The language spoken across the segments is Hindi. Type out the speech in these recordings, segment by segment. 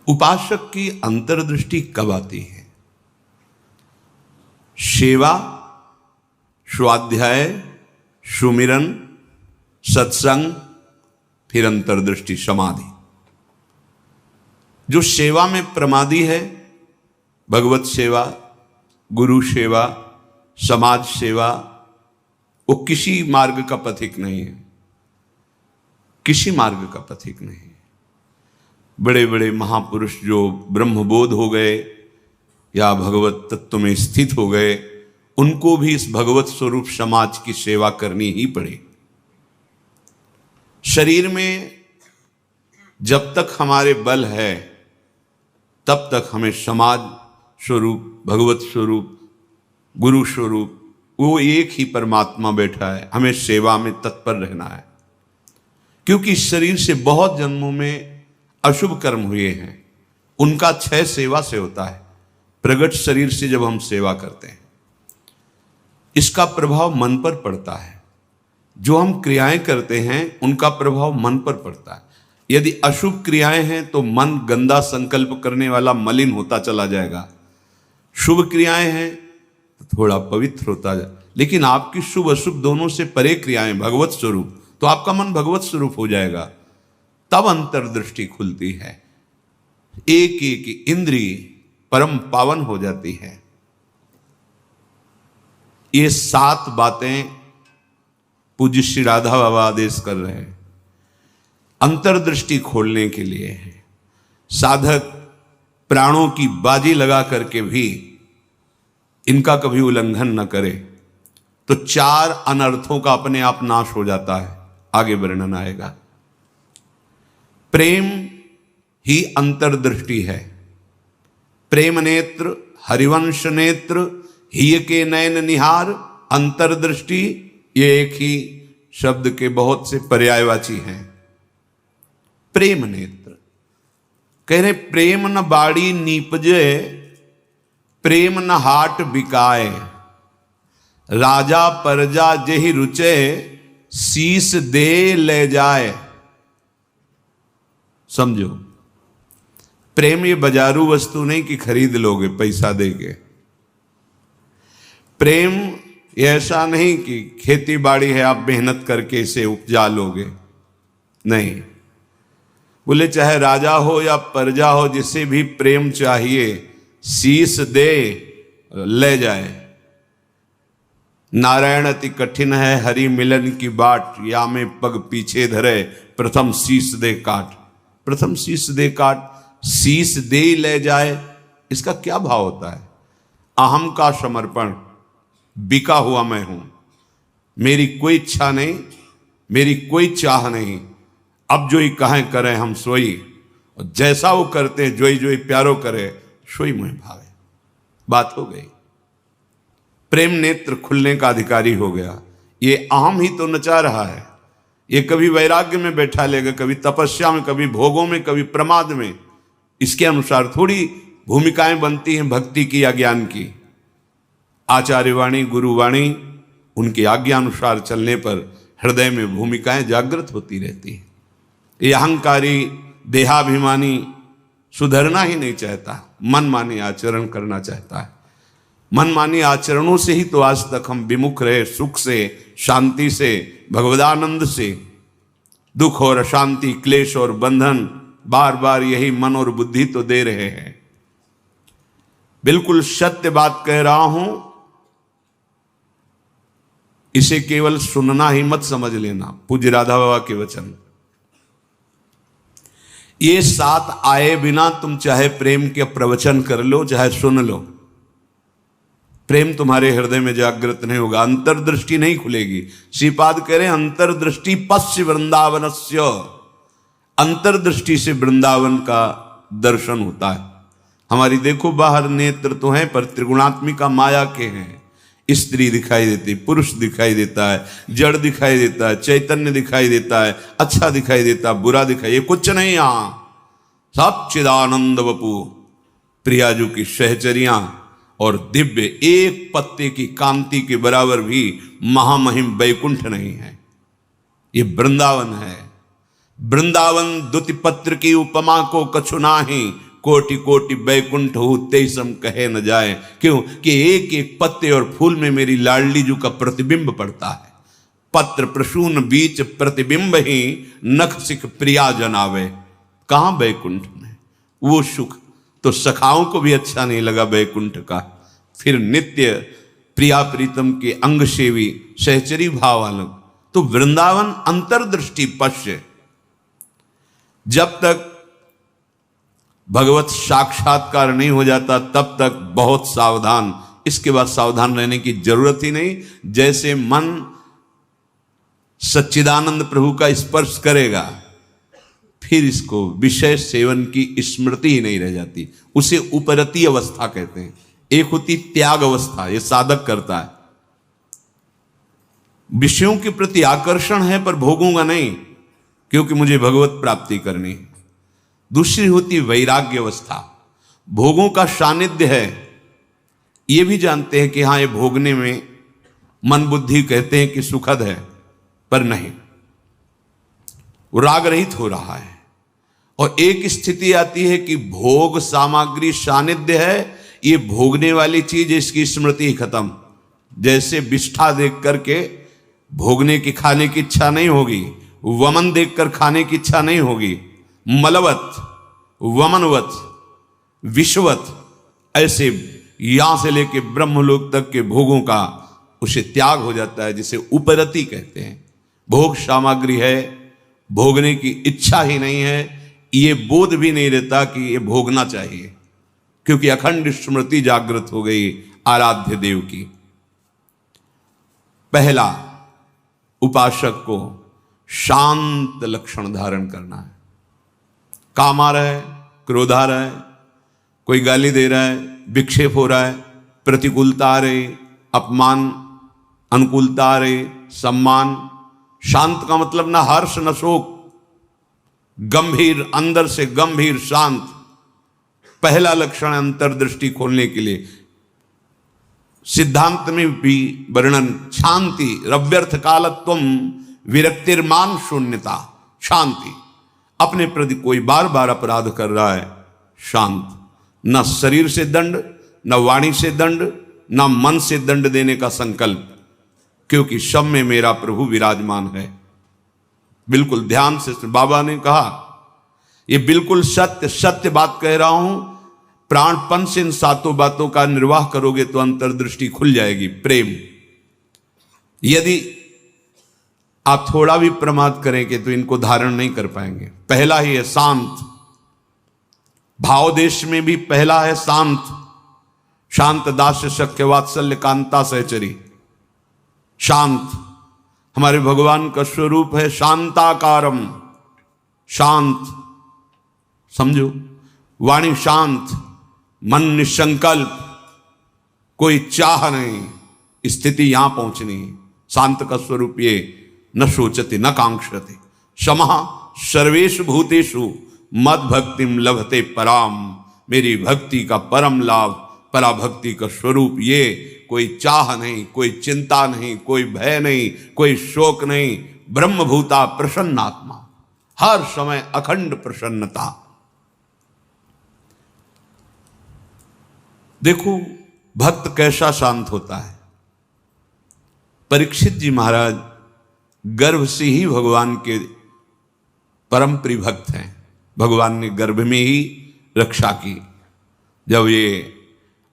उपासक की अंतर्दृष्टि कब आती है? सेवा, स्वाध्याय, सुमिरन, सत्संग, फिर अंतर्दृष्टि समाधि। जो सेवा में प्रमादी है, भगवत सेवा, गुरु सेवा, समाज सेवा, वो किसी मार्ग का पथिक नहीं है, किसी मार्ग का पथिक नहीं है। बड़े बड़े महापुरुष जो ब्रह्मबोध हो गए या भगवत तत्व में स्थित हो गए, उनको भी इस भगवत स्वरूप समाज की सेवा करनी ही पड़ी। शरीर में जब तक हमारे बल है तब तक हमें समाज स्वरूप, भगवत स्वरूप, गुरु स्वरूप, वो एक ही परमात्मा बैठा है, हमें सेवा में तत्पर रहना है। क्योंकि शरीर से बहुत जन्मों में अशुभ कर्म हुए हैं, उनका क्षय सेवा से होता है। प्रगट शरीर से जब हम सेवा करते हैं, इसका प्रभाव मन पर पड़ता है। जो हम क्रियाएं करते हैं उनका प्रभाव मन पर पड़ता है। यदि अशुभ क्रियाएं हैं तो मन गंदा संकल्प करने वाला मलिन होता चला जाएगा। शुभ क्रियाएं हैं तो थोड़ा पवित्र होता जाए। लेकिन आपकी शुभ अशुभ दोनों से परे क्रियाएं भगवत स्वरूप, तो आपका मन भगवत स्वरूप हो जाएगा। तब अंतर्दृष्टि खुलती है, एक एक इंद्रिय परम पावन हो जाती है। ये 7 बातें पूज्य श्री राधा बाबा आदेश कर रहे हैं, अंतर्दृष्टि खोलने के लिए है। साधक प्राणों की बाजी लगा करके भी इनका कभी उल्लंघन न करे तो 4 अनर्थों का अपने आप नाश हो जाता है। आगे वर्णन आएगा। प्रेम ही अंतर्दृष्टि है। प्रेम नेत्र, हरिवंश नेत्र, हिय के नयन निहार, अंतर्दृष्टि, ये एक ही शब्द के बहुत से पर्यायवाची हैं। प्रेम नेत्र कह रहे, प्रेम न बाड़ी नीपजे, प्रेम न हाट बिकाए, राजा परजा जेहि रुचे, शीस दे ले जाए। समझो, प्रेम ये बाजारू वस्तु नहीं कि खरीद लोगे पैसा देके। प्रेम ये ऐसा नहीं कि खेती बाड़ी है आप मेहनत करके इसे उपजा लोगे, नहीं। बोले चाहे राजा हो या प्रजा हो, जिसे भी प्रेम चाहिए शीस दे ले जाए। नारायण अति कठिन है हरि मिलन की बाट, या में पग पीछे धरे, प्रथम शीस दे काट। प्रथम शीस दे काट, शीस दे ले जाए, इसका क्या भाव होता है? अहम का समर्पण, बिका हुआ मैं हूं, मेरी कोई इच्छा नहीं, मेरी कोई चाह नहीं, अब जो ही कहें करें हम सोई, और जैसा वो करते जोई जोई प्यारो करे, सोई मुझे भावे। बात हो गई। प्रेम नेत्र खुलने का अधिकारी हो गया। ये अहम ही तो नचा रहा है। ये कभी वैराग्य में बैठा लेगा, कभी तपस्या में, कभी भोगों में, कभी प्रमाद में। इसके अनुसार थोड़ी भूमिकाएं बनती हैं भक्ति की या ज्ञान की। आचार्यवाणी, गुरुवाणी, उनकी आज्ञानुसार चलने पर हृदय में भूमिकाएं जागृत होती रहती हैं। ये अहंकारी देहाभिमानी सुधरना ही नहीं चाहता, मनमानी आचरण करना चाहता है। मनमानी आचरणों से ही तो आज तक हम विमुख रहे, सुख से, शांति से, भगवदानंद से। दुख और अशांति, क्लेश और बंधन बार बार यही मन और बुद्धि तो दे रहे हैं। बिल्कुल सत्य बात कह रहा हूं, इसे केवल सुनना ही मत समझ लेना। पूज्य राधा बाबा के वचन। ये 7 आए बिना तुम चाहे प्रेम के प्रवचन कर लो, चाहे सुन लो, प्रेम तुम्हारे हृदय में जागृत नहीं होगा, अंतर्दृष्टि नहीं खुलेगी। श्रीपाद कह रहे अंतर्दृष्टि पश्य वृंदावनस्य, अंतर्दृष्टि से वृंदावन का दर्शन होता है। हमारी देखो बाहर नेत्र तो हैं पर त्रिगुणात्मिका माया के हैं। स्त्री दिखाई देती, पुरुष दिखाई देता है, जड़ दिखाई देता है, चैतन्य दिखाई देता है, अच्छा दिखाई देता है, बुरा दिखाई, ये कुछ नहीं। यहां सब चिदानंद वपु, प्रियाजू की सहचरियां और दिव्य एक पत्ते की कांति के बराबर भी महामहिम वैकुंठ नहीं है। ये वृंदावन है। वृंदावन द्युति पत्र की उपमा को कछु नाही, कोटि कोटि बैकुंठ हो तेईसम कहे न जाए। क्यों कि एक एक पत्ते और फूल में मेरी लाडली जू का प्रतिबिंब पड़ता है। पत्र प्रसून बीच प्रतिबिंब ही नख सिख प्रिया जनावे। कहां बैकुंठ में वो सुख तो सखाओं को भी अच्छा नहीं लगा बैकुंठ का। फिर नित्य प्रिया प्रीतम के अंग सेवी सहचरी भाव अलग। तो वृंदावन अंतर्दृष्टि पश्य। जब तक भगवत साक्षात्कार नहीं हो जाता तब तक बहुत सावधान। इसके बाद सावधान रहने की जरूरत ही नहीं। जैसे मन सच्चिदानंद प्रभु का स्पर्श करेगा फिर इसको विषय सेवन की स्मृति ही नहीं रह जाती। उसे उपरती अवस्था कहते हैं। एक होती त्याग अवस्था, ये साधक करता है। विषयों के प्रति आकर्षण है पर भोगूंगा नहीं क्योंकि मुझे भगवत प्राप्ति करनी है। दूसरी होती वैराग्य अवस्था, भोगों का सानिध्य है, ये भी जानते हैं कि हाँ ये भोगने में मन बुद्धि कहते हैं कि सुखद है पर नहीं, वो राग रहित हो रहा है। और एक स्थिति आती है कि भोग सामग्री सानिध्य है, ये भोगने वाली चीज इसकी स्मृति ही खत्म। जैसे विष्ठा देख करके भोगने की खाने की इच्छा नहीं होगी, वमन देखकर खाने की इच्छा नहीं होगी। मलवत वमनवत विश्ववत ऐसे यहां से लेके ब्रह्मलोक तक के भोगों का उसे त्याग हो जाता है, जिसे उपरति कहते हैं। भोग सामग्री है, भोगने की इच्छा ही नहीं है, ये बोध भी नहीं रहता कि ये भोगना चाहिए क्योंकि अखंड स्मृति जागृत हो गई आराध्य देव की। पहला उपासक को शांत लक्षण धारण करना है। काम आ रहा है, क्रोध आ रहा है, कोई गाली दे रहा है, विक्षेप हो रहा है, प्रतिकूलता आ रही, अपमान, अनुकूलता आ रही, सम्मान। शांत का मतलब ना हर्ष न शोक, गंभीर, अंदर से गंभीर शांत। पहला लक्षण अंतर्दृष्टि खोलने के लिए सिद्धांत में भी वर्णन, शांति रव्यर्थ कालत्वम विरक्तिर्मान शून्यता। शांति, अपने प्रति कोई बार बार अपराध कर रहा है, शांत। न शरीर से दंड, न वाणी से दंड, न मन से दंड देने का संकल्प, क्योंकि सब में मेरा प्रभु विराजमान है। बिल्कुल ध्यान से बाबा ने कहा, ये बिल्कुल सत्य सत्य बात कह रहा हूं। प्राणपन से इन सातों बातों का निर्वाह करोगे तो अंतर्दृष्टि खुल जाएगी। प्रेम, यदि आप थोड़ा भी प्रमाद करेंगे तो इनको धारण नहीं कर पाएंगे। पहला ही है शांत, भाव देश में भी पहला है शांत। शांत दास्य सख्य वात्सल्य कांता सहचरी। शांत हमारे भगवान का स्वरूप है, शांताकारम, शांत। समझो, वाणी शांत, मन निसंकल्प, कोई चाह नहीं, स्थिति यहां पहुंचनी। शांत का स्वरूप ये, न शोचते न कांक्षते, समः सर्वेषु भूतेषु मद भक्तिम लभते पराम। मेरी भक्ति का परम लाभ, पराभक्ति का स्वरूप ये। कोई चाह नहीं, कोई चिंता नहीं, कोई भय नहीं, कोई शोक नहीं। ब्रह्मभूता प्रसन्नात्मा, हर समय अखंड प्रसन्नता। देखो भक्त कैसा शांत होता है। परीक्षित जी महाराज गर्भ से ही भगवान के परम प्रिय भक्त हैं। भगवान ने गर्भ में ही रक्षा की। जब ये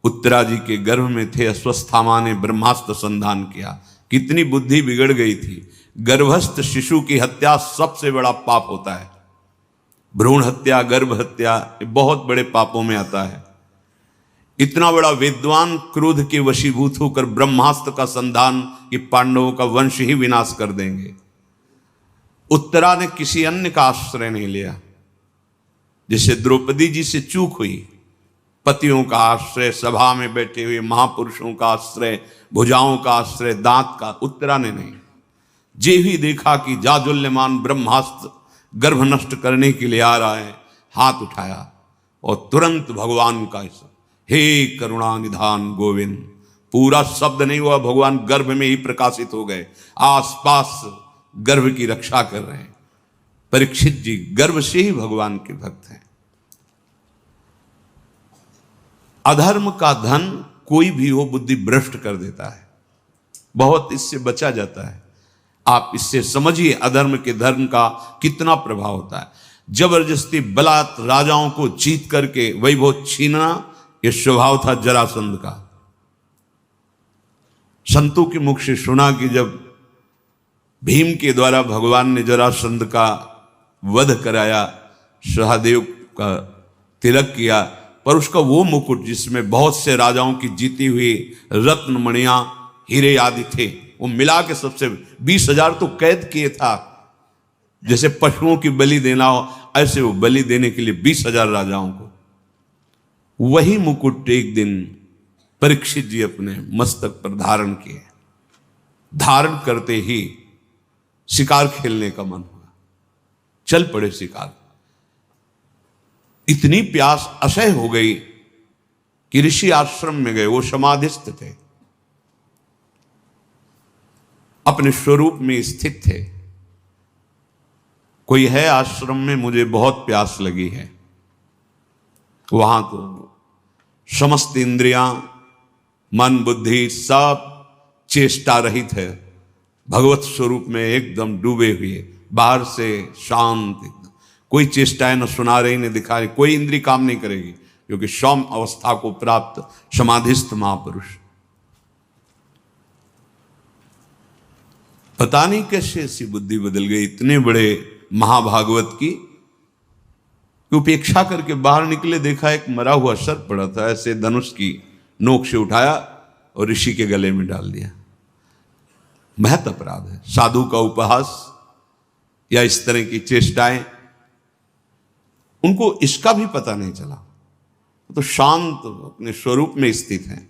उत्तरा जी के गर्भ में थे, अश्वस्थामा ने ब्रह्मास्त्र संधान किया। कितनी बुद्धि बिगड़ गई थी। गर्भस्थ शिशु की हत्या सबसे बड़ा पाप होता है। भ्रूण हत्या, गर्भ हत्या, ये बहुत बड़े पापों में आता है। इतना बड़ा विद्वान क्रोध के वशीभूत होकर ब्रह्मास्त्र का संधान कि पांडवों का वंश ही विनाश कर देंगे। उत्तरा ने किसी अन्य का आश्रय नहीं लिया। जैसे द्रौपदी जी से चूक हुई, पतियों का आश्रय, सभा में बैठे हुए महापुरुषों का आश्रय, भुजाओं का आश्रय, दांत का, उत्तरा ने नहीं। जे ही देखा कि जाजुल्यमान ब्रह्मास्त्र गर्भ नष्ट करने के लिए आ रहा है, हाथ उठाया और तुरंत भगवान का हे करुणा निधान गोविंद। पूरा शब्द नहीं हुआ, भगवान गर्भ में ही प्रकाशित हो गए, आसपास गर्भ की रक्षा कर रहे हैं।। परीक्षित जी गर्भ से ही भगवान के भक्त हैं। अधर्म का धन कोई भी हो बुद्धि भ्रष्ट कर देता है, बहुत इससे बचा जाता है। आप इससे समझिए अधर्म के धर्म का कितना प्रभाव होता है। जबरदस्ती बलात् राजाओं को जीत करके वैभव छीनना, यह स्वभाव था जरासंध का। संतों के मुख से सुना कि जब भीम के द्वारा भगवान ने जरासंध का वध कराया, सहदेव का तिलक किया, पर उसका वो मुकुट जिसमें बहुत से राजाओं की जीती हुई रत्न मणियां हीरे आदि थे, वो मिला के सबसे 20,000 तो कैद किए था। जैसे पशुओं की बलि देना हो, ऐसे वो बलि देने के लिए 20,000 राजाओं को। वही मुकुट एक दिन परीक्षित जी अपने मस्तक पर धारण किए। धारण करते ही शिकार खेलने का मन हुआ, चल पड़े शिकार। इतनी प्यास असह्य हो गई कि ऋषि आश्रम में गए। वो समाधिस्थ थे, अपने स्वरूप में स्थित थे। कोई है आश्रम में, मुझे बहुत प्यास लगी है। वहां तो समस्त इंद्रियां, मन, बुद्धि सब चेष्टा रहित है, भगवत स्वरूप में एकदम डूबे हुए, बाहर से शांत एकदम। कोई चेष्टाएं न सुना रही न दिखा रही, कोई इंद्री काम नहीं करेगी, क्योंकि सौम अवस्था को प्राप्त समाधिस्थ महापुरुष। पता नहीं कैसे ऐसी बुद्धि बदल गई इतने बड़े महाभागवत की। उपेक्षा करके बाहर निकले, देखा एक मरा हुआ सर्प पड़ा था, ऐसे धनुष की नोक से उठाया और ऋषि के गले में डाल दिया। महत अपराध है। साधु का उपहास या इस तरह की चेष्टाएं, उनको इसका भी पता नहीं चला, तो शांत अपने स्वरूप में स्थित हैं।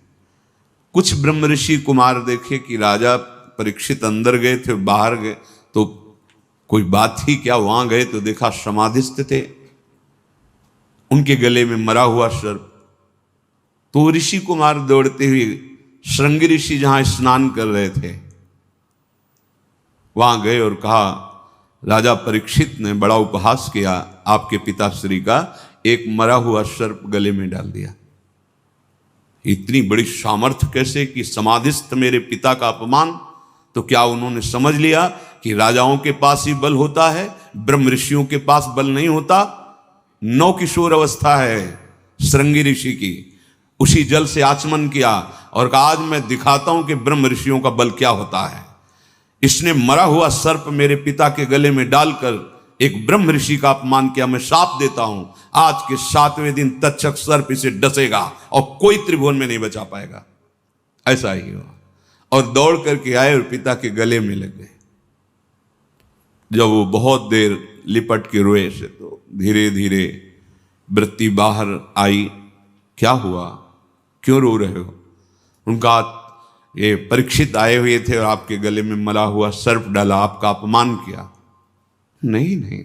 कुछ ब्रह्म ऋषि कुमार देखे कि राजा परीक्षित अंदर गए थे, बाहर गए तो कोई बात थी क्या, वहां गए तो देखा समाधिस्थ थे, उनके गले में मरा हुआ सर्प। तो ऋषि कुमार दौड़ते हुए श्रृंगी ऋषि जहां स्नान कर रहे थे वहां गए और कहा, राजा परीक्षित ने बड़ा उपहास किया, आपके पिताश्री का एक मरा हुआ सर्प गले में डाल दिया। इतनी बड़ी सामर्थ्य कैसे कि समाधिस्थ मेरे पिता का अपमान। तो क्या उन्होंने समझ लिया कि राजाओं के पास ही बल होता है, ब्रह्म ऋषियों के पास बल नहीं होता? नौ किशोर अवस्था है श्रृंगी ऋषि की, उसी जल से आचमन किया और कहा, आज मैं दिखाता हूं कि ब्रह्म ऋषियों का बल क्या होता है। इसने मरा हुआ सर्प मेरे पिता के गले में डालकर एक ब्रह्म ऋषि का अपमान किया। मैं शाप देता हूं, आज के 7वें दिन तक्षक सर्प इसे डसेगा और कोई त्रिभुवन में नहीं बचा पाएगा। ऐसा ही हुआ और दौड़ करके आए और पिता के गले में लग गए। जब वो बहुत देर लिपट के रोए से, तो धीरे धीरे वृत्ति बाहर आई। क्या हुआ, क्यों रो रहे हो? उनका, ये परीक्षित आए हुए थे और आपके गले में मरा हुआ सर्प डाला, आपका अपमान किया। नहीं नहीं,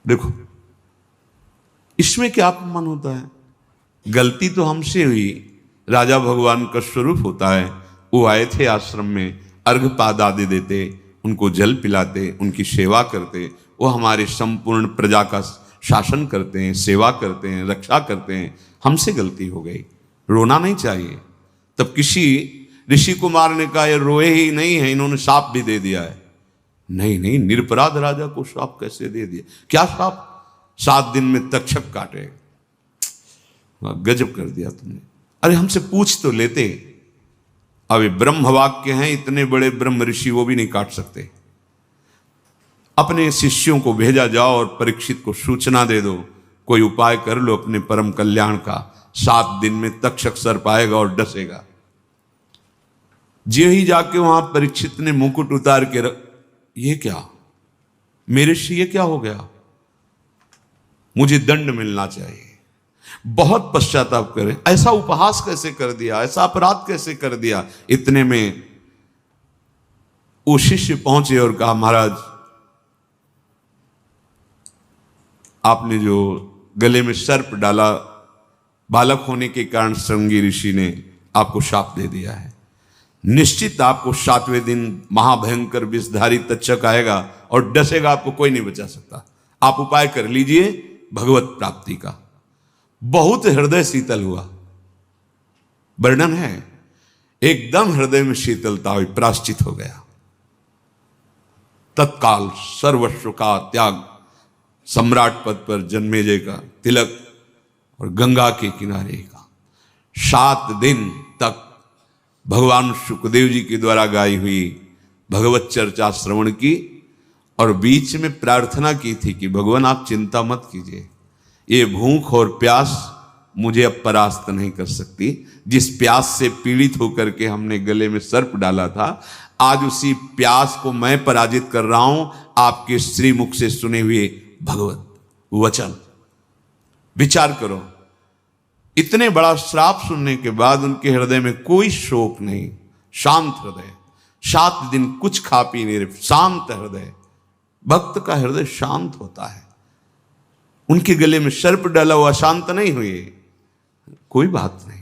देखो इसमें क्या अपमान होता है? गलती तो हमसे हुई, राजा भगवान का स्वरूप होता है। वो आए थे आश्रम में, अर्घपाद आदि देते, उनको जल पिलाते, उनकी सेवा करते। वो हमारे संपूर्ण प्रजा का शासन करते हैं, सेवा करते हैं, रक्षा करते हैं। हमसे गलती हो गई, रोना नहीं चाहिए। तब किसी ऋषि कुमार ने कहा, ये रोए ही नहीं है, इन्होंने शाप भी दे दिया है। नहीं नहीं, निरपराध राजा को शाप कैसे दे दिया? क्या शाप? 7 दिन में तक्षक काटे। गजब कर दिया तुमने। अरे हमसे पूछ तो लेते। अब ब्रह्म वाक्य हैं, इतने बड़े ब्रह्म ऋषि, वो भी नहीं काट सकते। अपने शिष्यों को भेजा, जाओ और परीक्षित को सूचना दे दो, कोई उपाय कर लो अपने परम कल्याण का। 7 दिन में तक्षक सर्प आएगा और डसेगा। जे ही जाके वहां परीक्षित ने मुकुट उतार के ये क्या मेरे से, ये क्या हो गया? मुझे दंड मिलना चाहिए। बहुत पश्चाताप करें, ऐसा उपहास कैसे कर दिया, ऐसा अपराध कैसे कर दिया। इतने में वो शिष्य पहुंचे और कहा, महाराज आपने जो गले में सर्प डाला, बालक होने के कारण श्रृंगी ऋषि ने आपको शाप दे दिया है। निश्चित आपको 7वें दिन महाभयंकर विषधारी तक्षक आएगा और डसेगा, आपको कोई नहीं बचा सकता। आप उपाय कर लीजिए भगवत प्राप्ति का। बहुत हृदय शीतल हुआ। वर्णन है। एकदम हृदय में शीतलता हुई, प्रायश्चित हो गया। तत्काल सर्वस्व का त्याग, सम्राट पद पर जन्मेजय का तिलक और गंगा के किनारे का। 7 दिन तक भगवान शुकदेव जी के द्वारा गाई हुई भगवत चर्चा श्रवण की और बीच में प्रार्थना की थी कि भगवान आप चिंता मत कीजिए, ये भूख और प्यास मुझे अब परास्त नहीं कर सकती। जिस प्यास से पीड़ित होकर के हमने गले में सर्प डाला था, आज उसी प्यास को मैं पराजित कर रहा हूं आपके श्रीमुख से सुने हुए भगवत वचन। विचार करो, इतने बड़ा श्राप सुनने के बाद उनके हृदय में कोई शोक नहीं, शांत हृदय। 7 दिन कुछ खा पी नहीं रहे, शांत हृदय। भक्त का हृदय शांत होता है। उनके गले में सर्प डाला हुआ शांत नहीं हुए, कोई बात नहीं।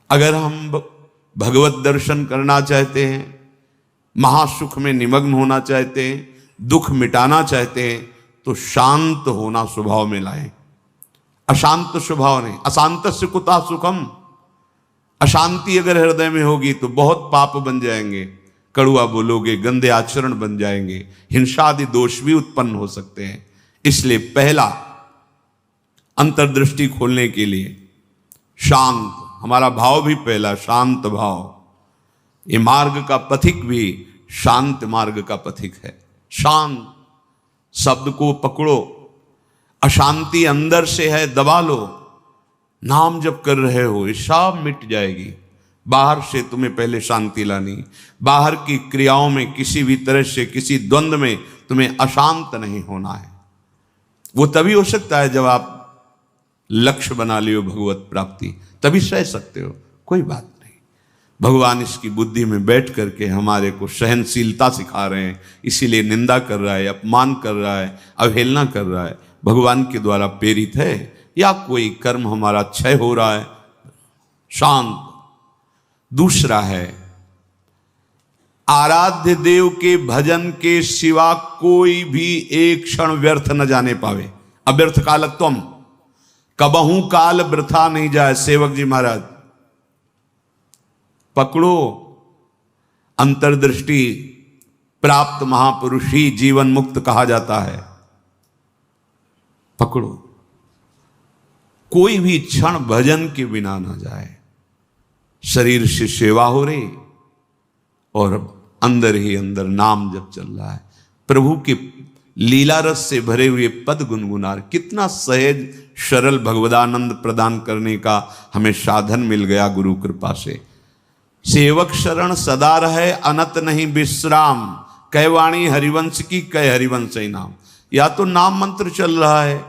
अगर हम भगवत दर्शन करना चाहते हैं, महासुख में निमग्न होना चाहते हैं, दुख मिटाना चाहते हैं, तो शांत होना स्वभाव में लाएं। अशांत स्वभाव नहीं। अशांत से कुता सुखम। अशांति अगर हृदय में होगी तो बहुत पाप बन जाएंगे, कड़ुआ बोलोगे, गंदे आचरण बन जाएंगे, हिंसा आदि दोष भी उत्पन्न हो सकते हैं। इसलिए पहला अंतर्दृष्टि खोलने के लिए शांत, हमारा भाव भी पहला शांत भाव। ये मार्ग का पथिक भी शांत मार्ग का पथिक है। शांत शब्द को पकड़ो, अशांति अंदर से है दबा लो। नाम जब कर रहे हो ये सब मिट जाएगी। बाहर से तुम्हें पहले शांति लानी। बाहर की क्रियाओं में किसी भी तरह से किसी द्वंद्व में तुम्हें अशांत नहीं होना है। वो तभी हो सकता है जब आप लक्ष्य बना लियो भगवत प्राप्ति, तभी सह सकते हो, कोई बात नहीं। भगवान इसकी बुद्धि में बैठ करके हमारे को सहनशीलता सिखा रहे हैं, इसीलिए निंदा कर रहा है, अपमान कर रहा है, अवहेलना कर रहा है। भगवान के द्वारा प्रेरित है या कोई कर्म हमारा क्षय हो रहा है, शांत। दूसरा है आराध्य देव के भजन के सिवा कोई भी एक क्षण व्यर्थ न जाने पावे। अव्यर्थ कालत्वम, कबहू काल वृथा नहीं जाए। सेवक जी महाराज पकड़ो, अंतर्दृष्टि प्राप्त महापुरुष ही जीवन मुक्त कहा जाता है। पकड़ो, कोई भी क्षण भजन के बिना ना जाए। शरीर से सेवा हो रही और अंदर ही अंदर नाम जब चल रहा है, प्रभु के लीला रस से भरे हुए पद गुनगुना। कितना सहज सरल भगवदानंद प्रदान करने का हमें साधन मिल गया गुरु कृपा से। सेवक शरण सदा रहे, अनत नहीं विश्राम। कै वाणी हरिवंश की, कै हरिवंश ही नाम। या तो नाम मंत्र चल रहा है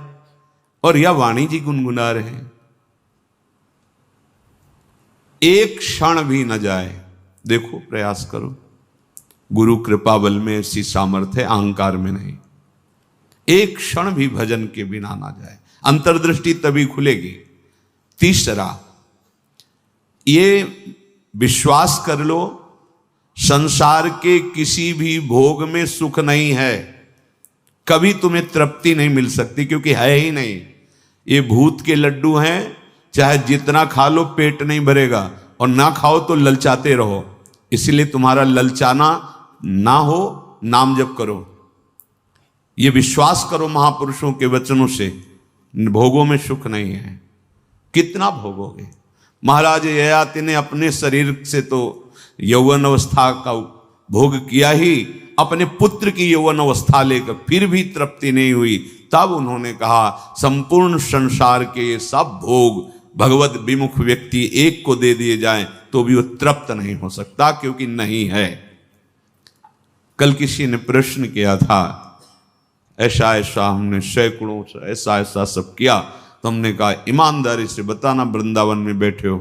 और या वाणी जी गुनगुना रहे हैं। एक क्षण भी न जाए। देखो, प्रयास करो। गुरु कृपा बल में ऐसी सामर्थ्य, अहंकार में नहीं। एक क्षण भी भजन के बिना ना जाए, अंतर्दृष्टि तभी खुलेगी। तीसरा, ये विश्वास कर लो, संसार के किसी भी भोग में सुख नहीं है। कभी तुम्हें तृप्ति नहीं मिल सकती, क्योंकि है ही नहीं। ये भूत के लड्डू हैं, चाहे जितना खा लो पेट नहीं भरेगा, और ना खाओ तो ललचाते रहो। इसलिए तुम्हारा ललचाना ना हो, नाम जप करो। ये विश्वास करो महापुरुषों के वचनों से, भोगों में सुख नहीं है। कितना भोगोगे? महाराज ययाति ने अपने शरीर से तो यौवन अवस्था का भोग किया ही, अपने पुत्र की यौवन अवस्था लेकर फिर भी तृप्ति नहीं हुई। तब उन्होंने कहा, संपूर्ण संसार के ये सब भोग भगवत विमुख व्यक्ति एक को दे दिए जाएं तो भी वो तृप्त नहीं हो सकता, क्योंकि नहीं है। कल किसी ने प्रश्न किया था, ऐसा ऐसा हमने सैकड़ों ऐसा ऐसा सब किया, तो हमने कहा ईमानदारी से बताना, वृंदावन में बैठे हो,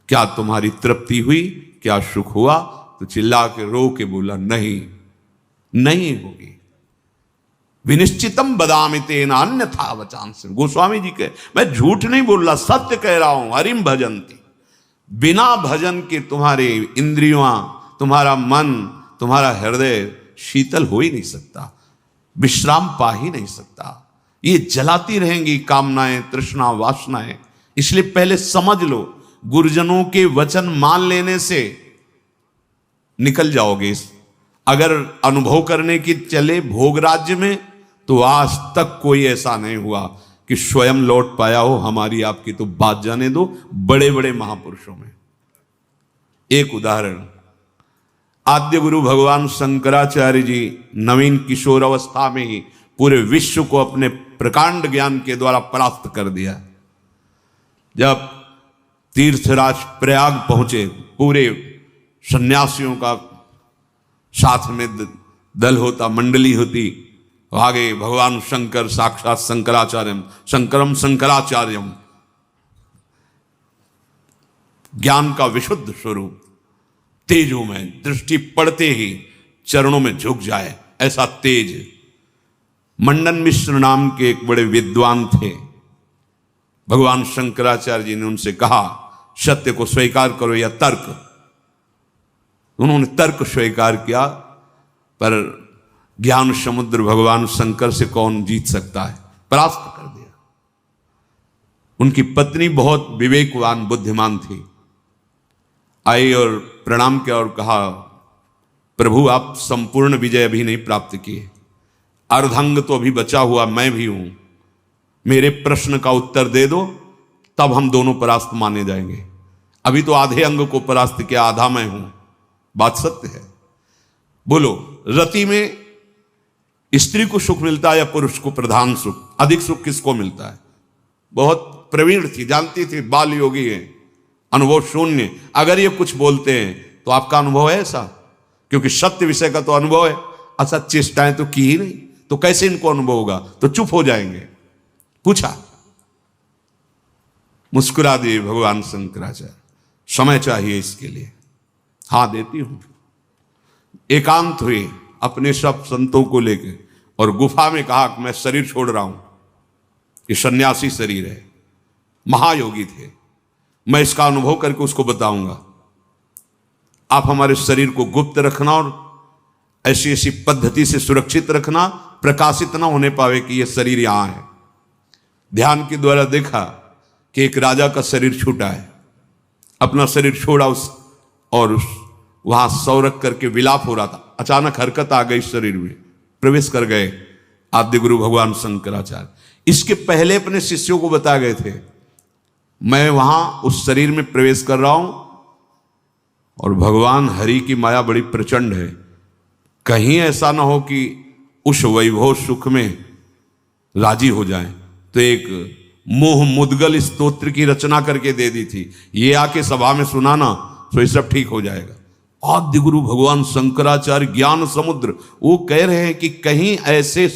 क्या तुम्हारी तृप्ति हुई, क्या सुख हुआ? तो चिल्ला के रो के बोला, नहीं, नहीं होगी। विनिश्चितम बदामि तेन अन्यथा वचांसि। गोस्वामी जी के, मैं झूठ नहीं बोल रहा, सत्य कह रहा हूं। हरिम भजन्ति, बिना भजन के तुम्हारे इंद्रियां, तुम्हारा मन, तुम्हारा हृदय शीतल हो ही नहीं सकता, विश्राम पा ही नहीं सकता। ये जलाती रहेंगी कामनाएं, तृष्णा, वासनाएं। इसलिए पहले समझ लो, गुरुजनों के वचन मान लेने से निकल जाओगे। अगर अनुभव करने की चले भोग राज्य में, तो आज तक कोई ऐसा नहीं हुआ कि स्वयं लौट पाया हो। हमारी आपकी तो बात जाने दो, बड़े बड़े महापुरुषों में। एक उदाहरण, आद्य गुरु भगवान शंकराचार्य जी नवीन किशोर अवस्था में ही पूरे विश्व को अपने प्रकांड ज्ञान के द्वारा परास्त कर दिया। जब तीर्थराज प्रयाग पहुंचे, पूरे सन्यासियों का साथ में दल होता, मंडली होती, आगे भगवान शंकर साक्षात शंकराचार्यम, शंकरम शंकराचार्यम, ज्ञान का विशुद्ध स्वरूप, तेजों में दृष्टि पड़ते ही चरणों में झुक जाए, ऐसा तेज। मंडन मिश्र नाम के एक बड़े विद्वान थे। भगवान शंकराचार्य जी ने उनसे कहा, सत्य को स्वीकार करो या तर्क। उन्होंने तर्क स्वीकार किया, पर ज्ञान समुद्र भगवान शंकर से कौन जीत सकता है, परास्त कर दिया। उनकी पत्नी बहुत विवेकवान बुद्धिमान थी, आई और प्रणाम किया और कहा, प्रभु आप संपूर्ण विजय अभी नहीं प्राप्त किए, अर्धांग तो अभी बचा हुआ मैं भी हूं, मेरे प्रश्न का उत्तर दे दो, तब हम दोनों परास्त माने जाएंगे। अभी तो आधे अंग को परास्त किया, आधा मैं हूं। बात सत्य है। बोलो, रति में स्त्री को सुख मिलता है या पुरुष को प्रधान सुख? अधिक सुख किसको मिलता है? बहुत प्रवीण थी, जानती थी, बाल योगी है, अनुभव शून्य। अगर ये कुछ बोलते हैं तो आपका अनुभव है ऐसा? क्योंकि सत्य विषय का तो अनुभव है, असत चेष्टाएं तो की ही नहीं, तो कैसे इनको अनुभव होगा? तो चुप हो जाएंगे। पूछा, मुस्कुरा दिए भगवान शंकराचार्य, समय चाहिए इसके लिए। हाँ देती हूं। एकांत हुए अपने सब संतों को लेकर और गुफा में कहा कि मैं शरीर छोड़ रहा हूं, ये सन्यासी शरीर है, महायोगी थे, मैं इसका अनुभव करके उसको बताऊंगा। आप हमारे शरीर को गुप्त रखना और ऐसी ऐसी पद्धति से सुरक्षित रखना, प्रकाशित ना होने पावे कि यह शरीर यहां है। ध्यान के द्वारा देखा कि एक राजा का शरीर छूटा है, अपना शरीर छोड़ा और वहां सौ रख करके विलाप हो रहा था। अचानक हरकत आ गई शरीर में, प्रवेश कर गए आद्य गुरु भगवान शंकराचार्य। इसके पहले अपने शिष्यों को बता गए थे, मैं वहां उस शरीर में प्रवेश कर रहा हूं और भगवान हरि की माया बड़ी प्रचंड है, कहीं ऐसा ना हो कि उस वैभव सुख में राजी हो जाए। तो एक मोह मुद्गल स्तोत्र की रचना करके दे दी थी, ये आके सभा में सुनाना तो ये सब ठीक हो जाएगा। आद्य गुरु भगवान शंकराचार्य ज्ञान समुद्र, वो कह रहे हैं कि कहीं ऐसे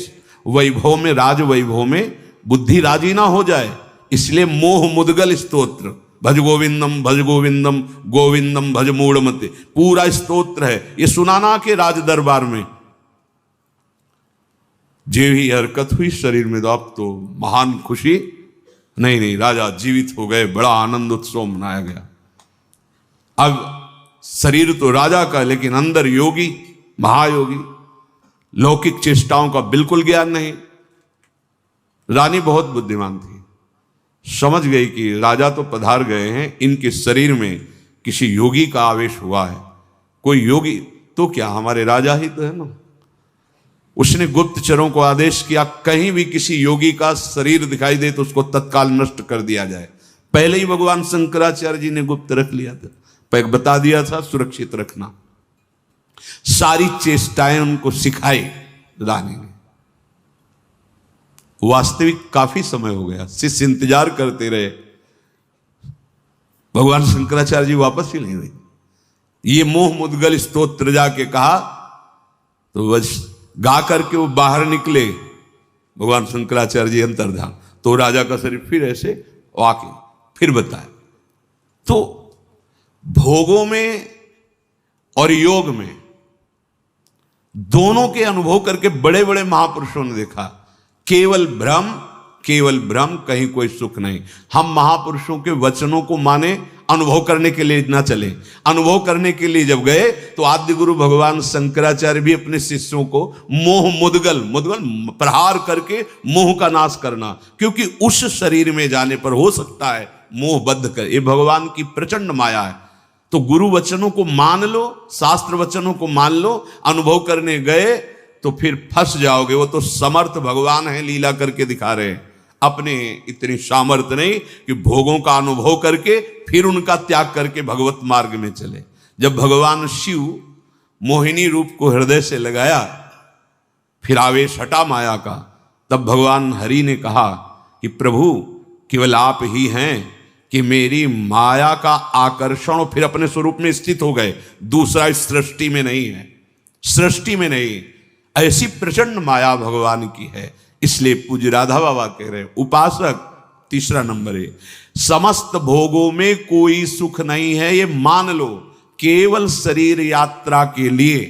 वैभव में, राज वैभव में बुद्धि राजी ना हो जाए, इसलिए मोह मुद्गल स्तोत्र, भज गोविंदम गोविंदम भज मूढ़मते, पूरा स्तोत्र है, ये सुनाना के राज दरबार में। जे ही हरकत हुई शरीर में, तो अब तो महान खुशी, नहीं राजा जीवित हो गए, बड़ा आनंद उत्सव मनाया गया। अब शरीर तो राजा का, लेकिन अंदर योगी, महायोगी, लौकिक चेष्टाओं का बिल्कुल ज्ञान नहीं। रानी बहुत बुद्धिमान थी, समझ गई कि राजा तो पधार गए हैं, इनके शरीर में किसी योगी का आवेश हुआ है। कोई योगी तो क्या, हमारे राजा ही तो है ना। उसने गुप्तचरों को आदेश किया, कहीं भी किसी योगी का शरीर दिखाई दे तो उसको तत्काल नष्ट कर दिया जाए। पहले ही भगवान शंकराचार्य जी ने गुप्त रख लिया था, बता दिया था सुरक्षित रखना। सारी चेष्टाएं उनको सिखाई रानी ने। वास्तविक काफी समय हो गया, शिष्य इंतजार करते रहे, भगवान शंकराचार्य जी वापस ही नहीं हुए। ये मोह मुद्गल स्तोत्र जाके कहा तो बस गा करके वो बाहर निकले। भगवान शंकराचार्य जी अंतर्ध्यान, तो राजा का शरीर फिर ऐसे आके फिर बताया। तो भोगों में और योग में दोनों के अनुभव करके बड़े बड़े महापुरुषों ने देखा, केवल भ्रम, कहीं कोई सुख नहीं। हम महापुरुषों के वचनों को माने, अनुभव करने के लिए ना चले। अनुभव करने के लिए जब गए तो आद्य गुरु भगवान शंकराचार्य भी अपने शिष्यों को मोह मुद्गल प्रहार करके मोह का नाश करना, क्योंकि उस शरीर में जाने पर हो सकता है मोहबद्ध कर, ये भगवान की प्रचंड माया है। तो गुरु वचनों को मान लो, शास्त्र वचनों को मान लो, अनुभव करने गए तो फिर फंस जाओगे। वो तो समर्थ भगवान है, लीला करके दिखा रहे हैं। अपने इतनी सामर्थ्य नहीं कि भोगों का अनुभव करके फिर उनका त्याग करके भगवत मार्ग में चले। जब भगवान शिव मोहिनी रूप को हृदय से लगाया, फिर आवेश हटा माया का, तब भगवान हरि ने कहा कि प्रभु केवल आप ही हैं कि मेरी माया का आकर्षण, और फिर अपने स्वरूप में स्थित हो गए। दूसरा इस सृष्टि में नहीं है, सृष्टि में नहीं। ऐसी प्रचंड माया भगवान की है। इसलिए पूज्य राधा बाबा कह रहे उपासक, तीसरा नंबर है, समस्त भोगों में कोई सुख नहीं है, ये मान लो। केवल शरीर यात्रा के लिए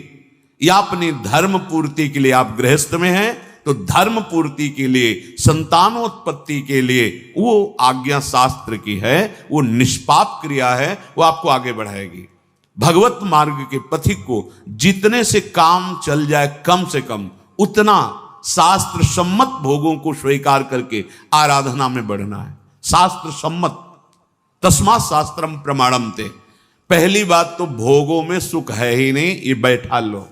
या अपनी धर्म पूर्ति के लिए, आप गृहस्थ में हैं तो धर्म पूर्ति के लिए, संतानोत्पत्ति के लिए वो आज्ञा शास्त्र की है, वो निष्पाप क्रिया है, वो आपको आगे बढ़ाएगी। भगवत मार्ग के पथिक को जितने से काम चल जाए कम से कम, उतना शास्त्र सम्मत भोगों को स्वीकार करके आराधना में बढ़ना है। शास्त्र सम्मत, तस्मात् शास्त्रम प्रमाणम ते। पहली बात तो भोगों में सुख है ही नहीं, ये बैठा लो।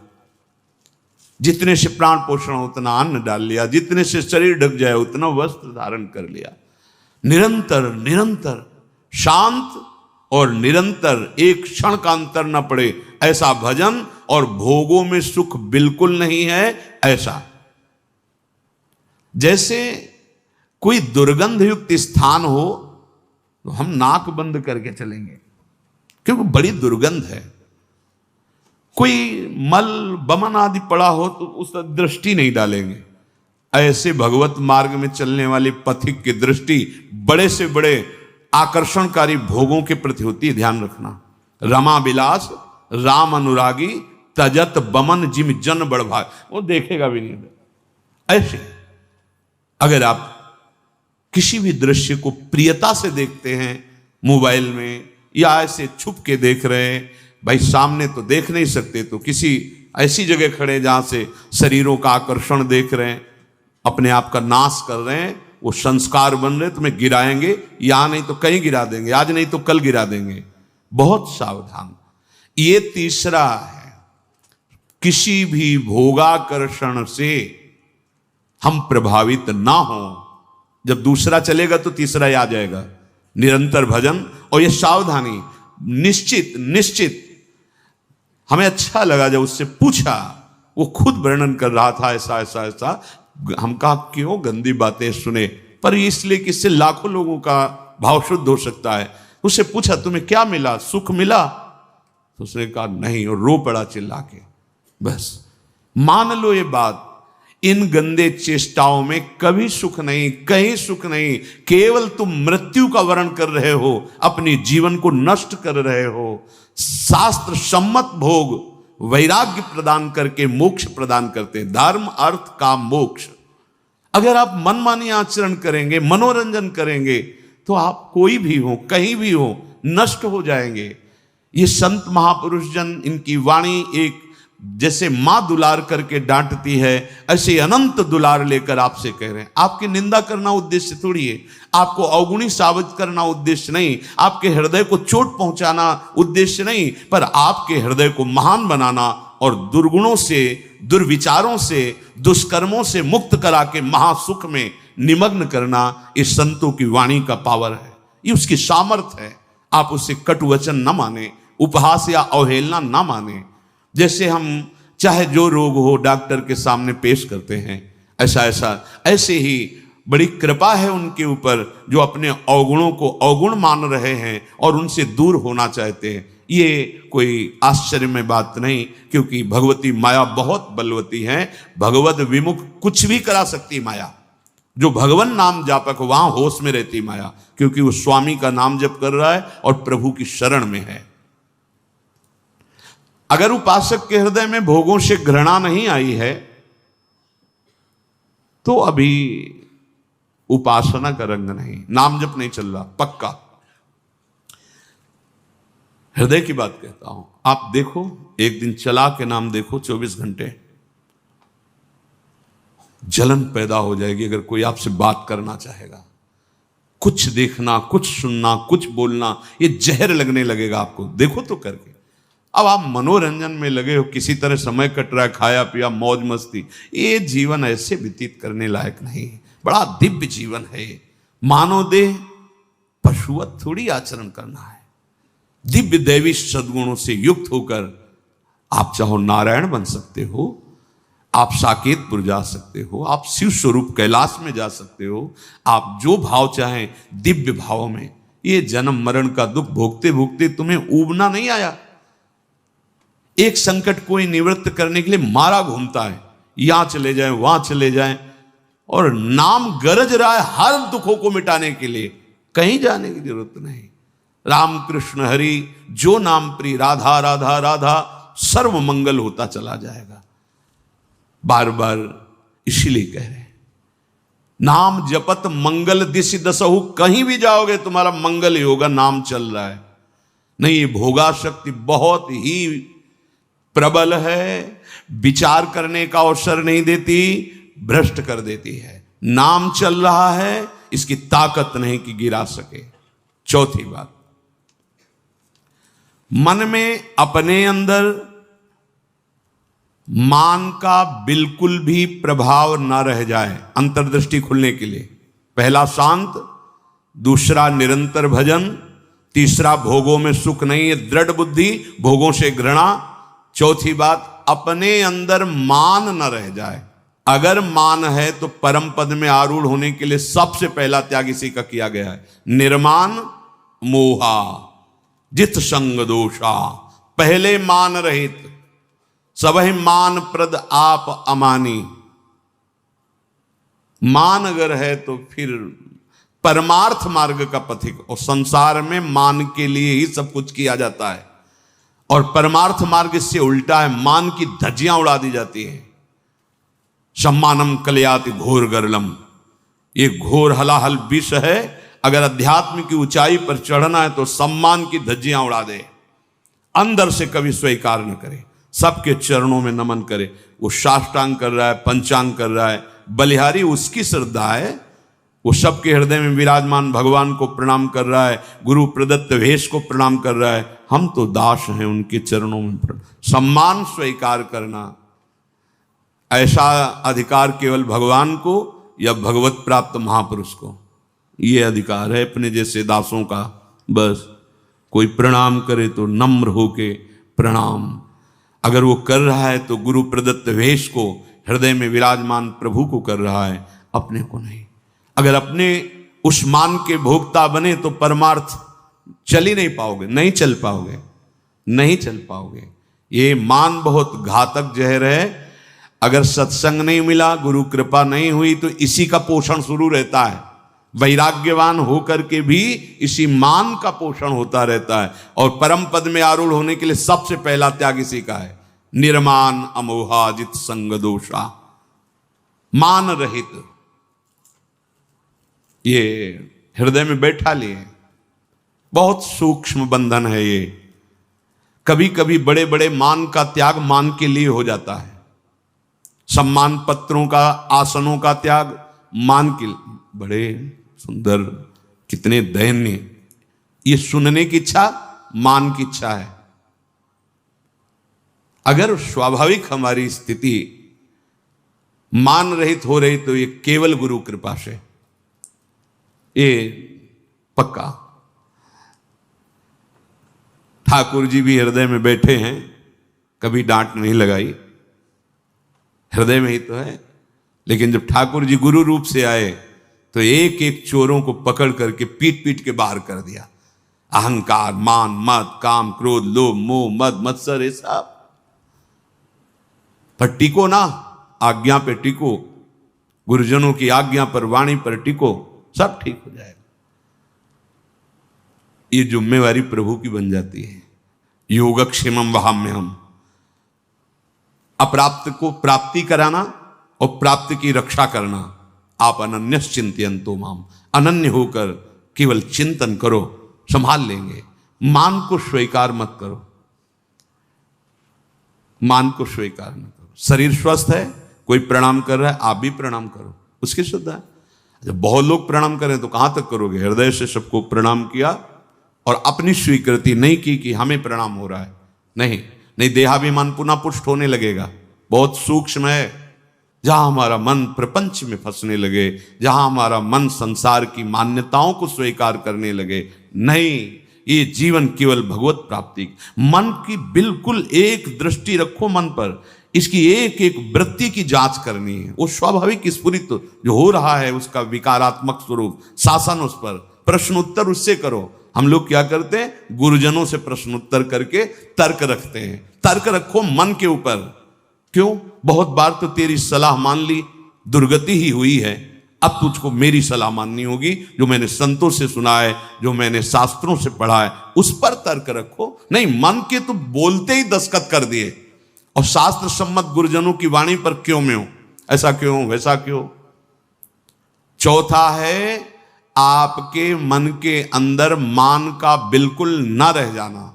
जितने से प्राण पोषण उतना अन्न डाल लिया, जितने से शरीर ढक जाए उतना वस्त्र धारण कर लिया। निरंतर निरंतर शांत और निरंतर, एक क्षण का अंतर न पड़े ऐसा भजन, और भोगों में सुख बिल्कुल नहीं है ऐसा। जैसे कोई दुर्गंध युक्त स्थान हो तो हम नाक बंद करके चलेंगे क्योंकि बड़ी दुर्गंध है। कोई मल बमन आदि पड़ा हो तो उस दृष्टि नहीं डालेंगे। ऐसे भगवत मार्ग में चलने वाले पथिक की दृष्टि बड़े से बड़े आकर्षणकारी भोगों के प्रति होती है, ध्यान रखना। रमा विलास राम अनुरागी तजत बमन जिम जन बड़भाग, वो देखेगा भी नहीं। ऐसे अगर आप किसी भी दृश्य को प्रियता से देखते हैं मोबाइल में, या ऐसे छुप के देख रहे हैं, भाई सामने तो देख नहीं सकते तो किसी ऐसी जगह खड़े जहां से शरीरों का आकर्षण देख रहे हैं, अपने आप का नाश कर रहे हैं, वो संस्कार बन रहे, तुम्हें गिराएंगे, यहां नहीं तो कहीं गिरा देंगे, आज नहीं तो कल गिरा देंगे। बहुत सावधान। ये तीसरा है, किसी भी भोगाकर्षण से हम प्रभावित ना हो। जब दूसरा चलेगा तो तीसरा ही आ जाएगा। निरंतर भजन और ये सावधानी, निश्चित निश्चित। हमें अच्छा लगा जब उससे पूछा, वो खुद वर्णन कर रहा था ऐसा ऐसा ऐसा। हम कहा क्यों गंदी बातें सुने, पर इसलिए कि इससे लाखों लोगों का भाव शुद्ध हो सकता है। उससे पूछा तुम्हें क्या मिला, सुख मिला? तो उसने कहा नहीं, और रो पड़ा चिल्ला के। बस मान लो ये बात, इन गंदे चेष्टाओं में कभी सुख नहीं, कहीं सुख नहीं। केवल तुम मृत्यु का वर्ण कर रहे हो, अपनी जीवन को नष्ट कर रहे हो। शास्त्र सम्मत भोग वैराग्य प्रदान करके मोक्ष प्रदान करते हैं। धर्म अर्थ काम मोक्ष। अगर आप मनमानी आचरण करेंगे, मनोरंजन करेंगे, तो आप कोई भी हो, कहीं भी हो, नष्ट हो जाएंगे। ये संत महापुरुष जन, इनकी वाणी एक जैसे मां दुलार करके डांटती है, ऐसे अनंत दुलार लेकर आपसे कह रहे हैं। आपकी निंदा करना उद्देश्य थोड़ी है, आपको अवगुणी साबित करना उद्देश्य नहीं, आपके हृदय को चोट पहुंचाना उद्देश्य नहीं, पर आपके हृदय को महान बनाना और दुर्गुणों से, दुर्विचारों से, दुष्कर्मों से मुक्त करा के महासुख में निमग्न करना, इस संतों की वाणी का पावर है, ये उसकी सामर्थ्य है। आप उससे कटु वचन न माने, उपहास या अवहेलना न माने। जैसे हम चाहे जो रोग हो डॉक्टर के सामने पेश करते हैं, ऐसे ही बड़ी कृपा है उनके ऊपर जो अपने अवगुणों को अवगुण मान रहे हैं और उनसे दूर होना चाहते हैं। ये कोई आश्चर्य में बात नहीं, क्योंकि भगवती माया बहुत बलवती है। भगवत विमुख कुछ भी करा सकती माया। जो भगवान नाम जापक वहां होश में रहती माया, क्योंकि वो स्वामी का नाम जप कर रहा है और प्रभु की शरण में है। अगर उपासक के हृदय में भोगों से घृणा नहीं आई है तो अभी उपासना का रंग नहीं, नाम जप नहीं चल रहा पक्का। हृदय की बात कहता हूं। आप देखो, एक दिन चला के नाम देखो, 24 घंटे जलन पैदा हो जाएगी। अगर कोई आपसे बात करना चाहेगा, कुछ देखना, कुछ सुनना, कुछ बोलना, ये जहर लगने लगेगा आपको। देखो तो करके। अब आप मनोरंजन में लगे हो, किसी तरह समय कट रहा है, खाया पिया, मौज मस्ती, ये जीवन ऐसे व्यतीत करने लायक नहीं है। बड़ा दिव्य जीवन है। मानव देह पशुवत थोड़ी आचरण करना है। दिव्य दैवी सद्गुणों से युक्त होकर आप चाहो नारायण बन सकते हो, आप साकेतपुर जा सकते हो, आप शिव स्वरूप कैलाश में जा सकते हो। आप जो भाव चाहें दिव्य भाव में। ये जन्म मरण का दुख भोगते भोगते तुम्हें ऊबना नहीं आया। एक संकट कोई निवृत्त करने के लिए मारा घूमता है, यहां चले जाएं, वहां चले जाएं, और नाम गरज रहा है हर दुखों को मिटाने के लिए। कहीं जाने की जरूरत नहीं। राम कृष्ण हरि जो नाम प्रिय, राधा राधा राधा, सर्व मंगल होता चला जाएगा। बार बार इसीलिए कह रहे हैं, नाम जपत मंगल दिशि दसहु। कहीं भी जाओगे तुम्हारा मंगल ही होगा, नाम चल रहा है। नहीं, ये भोगा शक्ति बहुत ही प्रबल है, विचार करने का अवसर नहीं देती, भ्रष्ट कर देती है। नाम चल रहा है, इसकी ताकत नहीं कि गिरा सके। चौथी बात, मन में अपने अंदर मान का बिल्कुल भी प्रभाव ना रह जाए। अंतर्दृष्टि खुलने के लिए पहला शांत, दूसरा निरंतर भजन, तीसरा भोगों में सुख नहीं है, दृढ़ बुद्धि, भोगों से घृणा। चौथी बात, अपने अंदर मान न रह जाए। अगर मान है तो परम पद में आरूढ़ होने के लिए सबसे पहला त्याग इसी का किया गया है। निर्मान मोहा जित संग दोषा। पहले मान रहित, सबहि मान प्रद आप अमानी। मान अगर है तो फिर परमार्थ मार्ग का पथिक। और संसार में मान के लिए ही सब कुछ किया जाता है, और परमार्थ मार्ग इससे उल्टा है। मान की धज्जियां उड़ा दी जाती हैं। सम्मानम कलयाति घोर गरलम, ये घोर हलाहल विष है। अगर अध्यात्म की ऊंचाई पर चढ़ना है तो सम्मान की धज्जियां उड़ा दे, अंदर से कभी स्वीकार न करे, सबके चरणों में नमन करे। वो साष्टांग कर रहा है, पंचांग कर रहा है, बलिहारी उसकी श्रद्धा है। वो सबके हृदय में विराजमान भगवान को प्रणाम कर रहा है, गुरु प्रदत्त वेश को प्रणाम कर रहा है। हम तो दास हैं उनके चरणों में। सम्मान स्वीकार करना, ऐसा अधिकार केवल भगवान को या भगवत प्राप्त महापुरुष को ये अधिकार है अपने जैसे दासों का। बस कोई प्रणाम करे तो नम्र होके प्रणाम। अगर वो कर रहा है तो गुरु प्रदत्त वेश को, हृदय में विराजमान प्रभु को कर रहा है, अपने को नहीं। अगर अपने उस मान के भोक्ता बने तो परमार्थ चल ही नहीं पाओगे, नहीं चल पाओगे, नहीं चल पाओगे। ये मान बहुत घातक जहर है। अगर सत्संग नहीं मिला, गुरु कृपा नहीं हुई, तो इसी का पोषण शुरू रहता है। वैराग्यवान होकर के भी इसी मान का पोषण होता रहता है। और परम पद में आरूढ़ होने के लिए सबसे पहला त्याग इसी का है। निर्मान अमोहा जित संग दोषा। मान रहित, ये हृदय में बैठा लिए। बहुत सूक्ष्म बंधन है ये। कभी कभी बड़े बड़े मान का त्याग मान के लिए हो जाता है। सम्मान पत्रों का, आसनों का त्याग मान के लिए। बड़े सुंदर, कितने दयनीय। ये सुनने की इच्छा मान की इच्छा है। अगर स्वाभाविक हमारी स्थिति मान रहित हो रही तो ये केवल गुरु कृपा से, ये पक्का। ठाकुर जी भी हृदय में बैठे हैं, कभी डांट नहीं लगाई, हृदय में ही तो है। लेकिन जब ठाकुर जी गुरु रूप से आए तो एक एक चोरों को पकड़ करके पीट पीट के बाहर कर दिया। अहंकार, मान, मद, काम, क्रोध, लोभ, मोह, मद, मत्सर, ये सब पर टिको ना, आज्ञा पे टिको, गुरुजनों की आज्ञा पर, वाणी पर टिको, सब ठीक हो जाएगा। ये जिम्मेवारी प्रभु की बन जाती है। योगक्षेमम वहाम्यहम्, अप्राप्त को प्राप्ति कराना और प्राप्त की रक्षा करना। आप अनन्यश्चिंतयन्तो माम, अनन्य होकर केवल चिंतन करो, संभाल लेंगे। मान को स्वीकार मत करो, मान को स्वीकार न करो। शरीर स्वस्थ है, कोई प्रणाम कर रहा है, आप भी प्रणाम करो, उसकी श्रद्धा है। जब बहुत लोग प्रणाम करें तो कहां तक करोगे? हृदय से सबको प्रणाम किया और अपनी स्वीकृति नहीं की कि हमें प्रणाम हो रहा है। नहीं, देहाभिमान पुनः पुष्ट होने लगेगा। बहुत सूक्ष्म है। जहां हमारा मन प्रपंच में फंसने लगे, जहां हमारा मन संसार की मान्यताओं को स्वीकार करने लगे, नहीं, ये जीवन केवल भगवत प्राप्ति। मन की बिल्कुल एक दृष्टि रखो मन पर, इसकी एक एक वृत्ति की जांच करनी है। वो स्वाभाविक स्फुरित जो हो रहा है उसका विकारात्मक स्वरूप, शासन उस पर, प्रश्न उत्तर उससे करो। हम लोग क्या करते हैं? गुरुजनों से प्रश्न उत्तर करके तर्क रखते हैं। तर्क रखो मन के ऊपर। क्यों? बहुत बार तो तेरी सलाह मान ली, दुर्गति ही हुई है, अब तुझको मेरी सलाह माननी होगी, जो मैंने संतों से सुना है, जो मैंने शास्त्रों से पढ़ा है, उस पर तर्क रखो। नहीं, मन के तो बोलते ही दस्तखत कर दिए और शास्त्र सम्मत गुरुजनों की वाणी पर क्यों में हो, ऐसा क्यों, वैसा क्यों। चौथा है आपके मन के अंदर मान का बिल्कुल न रह जाना।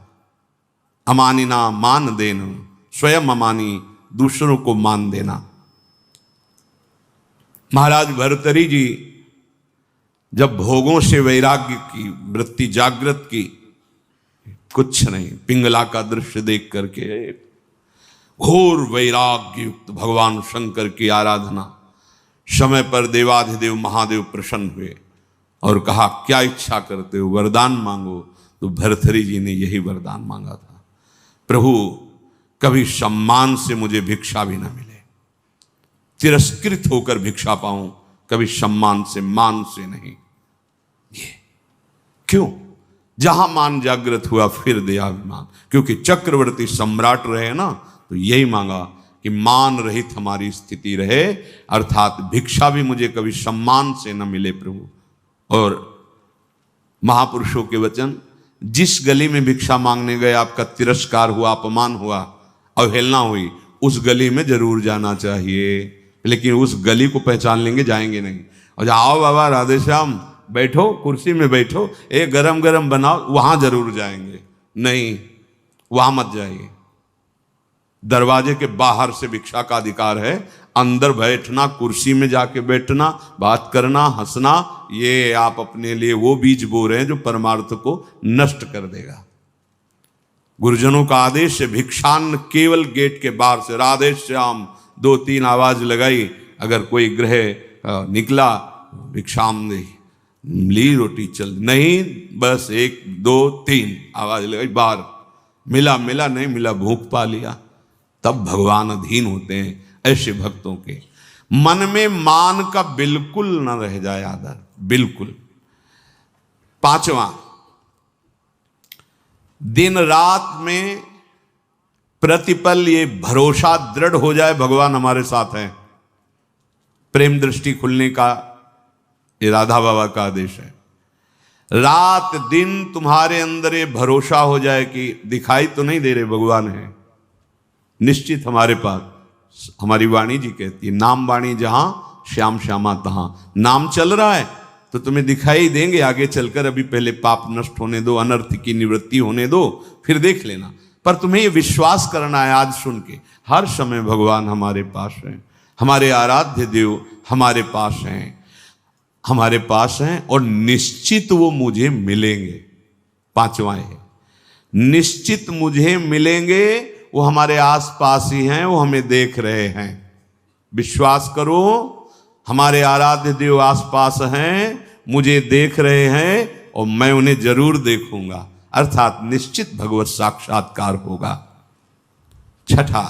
अमानिना मान देना, स्वयं अमानी, दूसरों को मान देना। महाराज भर्तृहरि जी जब भोगों से वैराग्य की वृत्ति जागृत की, कुछ नहीं, पिंगला का दृश्य देख करके घोर वैराग्य युक्त भगवान शंकर की आराधना, समय पर देवाधिदेव महादेव प्रसन्न हुए और कहा क्या इच्छा करते हो, वरदान मांगो। तो भर्तृहरि जी ने यही वरदान मांगा था, प्रभु कभी सम्मान से मुझे भिक्षा भी ना मिले, तिरस्कृत होकर भिक्षा पाऊं, कभी सम्मान से, मान से नहीं। ये क्यों? जहां मान जागृत हुआ फिर देहाभिमान, क्योंकि चक्रवर्ती सम्राट रहे ना, तो यही मांगा कि मान रहित हमारी स्थिति रहे, अर्थात भिक्षा भी मुझे कभी सम्मान से न मिले प्रभु। और महापुरुषों के वचन, जिस गली में भिक्षा मांगने गए आपका तिरस्कार हुआ, अपमान हुआ, अवहेलना हुई, उस गली में जरूर जाना चाहिए। लेकिन उस गली को पहचान लेंगे, जाएंगे नहीं। और आओ बाबा राधे श्याम, बैठो कुर्सी में बैठो, एक गरम गरम बनाओ, वहां जरूर जाएंगे। नहीं, वहां मत जाइए। दरवाजे के बाहर से भिक्षा का अधिकार है, अंदर बैठना, कुर्सी में जाके बैठना, बात करना, हंसना, ये आप अपने लिए वो बीज बो रहे हैं जो परमार्थ को नष्ट कर देगा। गुरुजनों का आदेश है, भिक्षान्न केवल गेट के बाहर से, राधे श्याम 2-3 आवाज लगाई, अगर कोई ग्रह निकला भिक्षाम दे, ली रोटी चल, नहीं बस 1 2 3 आवाज लगाई, बाहर मिला मिला, नहीं मिला भूख पा लिया। तब भगवान अधीन होते हैं ऐसे भक्तों के। मन में मान का बिल्कुल न रह जाए आदर, बिल्कुल। 5वां, दिन रात में प्रतिपल ये भरोसा दृढ़ हो जाए भगवान हमारे साथ हैं। प्रेम दृष्टि खुलने का ये राधा बाबा का आदेश है। रात दिन तुम्हारे अंदर ये भरोसा हो जाए कि दिखाई तो नहीं दे रहे, भगवान है निश्चित हमारे पास। हमारी वाणी जी कहती है, नाम वाणी जहां श्याम श्यामा तहां। नाम चल रहा है तो तुम्हें दिखाई देंगे आगे चलकर, अभी पहले पाप नष्ट होने दो, अनर्थ की निवृत्ति होने दो, फिर देख लेना। पर तुम्हें ये विश्वास करना है आज सुन के, हर समय भगवान हमारे पास हैं, हमारे आराध्य देव हमारे पास हैं, हमारे पास हैं, और निश्चित वो मुझे मिलेंगे। 5वां है, निश्चित मुझे मिलेंगे। वो हमारे आसपास ही हैं, वो हमें देख रहे हैं। विश्वास करो, हमारे आराध्य देव आसपास हैं, मुझे देख रहे हैं, और मैं उन्हें जरूर देखूंगा, अर्थात निश्चित भगवत साक्षात्कार होगा। 6,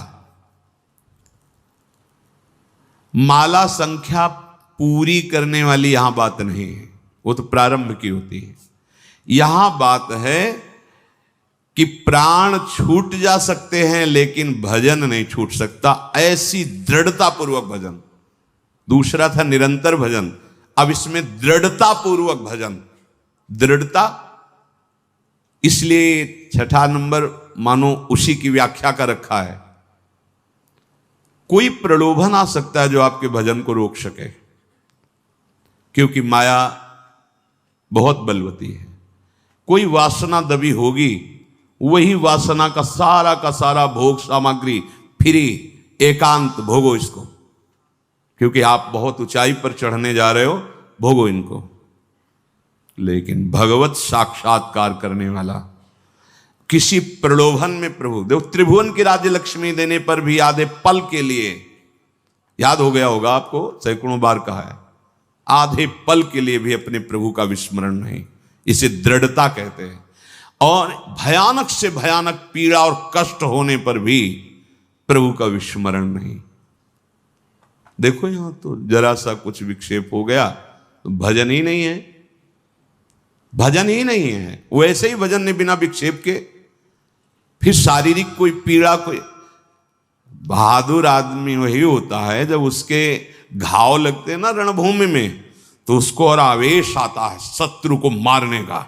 माला संख्या पूरी करने वाली यहां बात नहीं है, वो तो प्रारंभ की होती है। यहां बात है कि प्राण छूट जा सकते हैं लेकिन भजन नहीं छूट सकता, ऐसी दृढ़ता पूर्वक भजन। दूसरा था निरंतर भजन, अब इसमें दृढ़ता पूर्वक भजन। दृढ़ता इसलिए 6 नंबर मानो उसी की व्याख्या का रखा है। कोई प्रलोभन आ सकता है जो आपके भजन को रोक सके, क्योंकि माया बहुत बलवती है। कोई वासना दबी होगी, वही वासना का सारा भोग सामग्री फ्री, एकांत भोगो इसको, क्योंकि आप बहुत ऊंचाई पर चढ़ने जा रहे हो, भोगो इनको। लेकिन भगवत साक्षात्कार करने वाला किसी प्रलोभन में प्रभु देखो, त्रिभुवन की राज्य लक्ष्मी देने पर भी आधे पल के लिए, याद हो गया होगा आपको, सैकड़ों बार कहा है, आधे पल के लिए भी अपने प्रभु का विस्मरण नहीं, इसे दृढ़ता कहते हैं। और भयानक से भयानक पीड़ा और कष्ट होने पर भी प्रभु का विस्मरण नहीं। देखो यहां तो जरा सा कुछ विक्षेप हो गया तो भजन ही नहीं है, भजन ही नहीं है। वैसे ही भजन ने बिना विक्षेप के, फिर शारीरिक कोई पीड़ा, कोई बहादुर आदमी वही होता है जब उसके घाव लगते हैं ना रणभूमि में, तो उसको और आवेश आता है शत्रु को मारने का।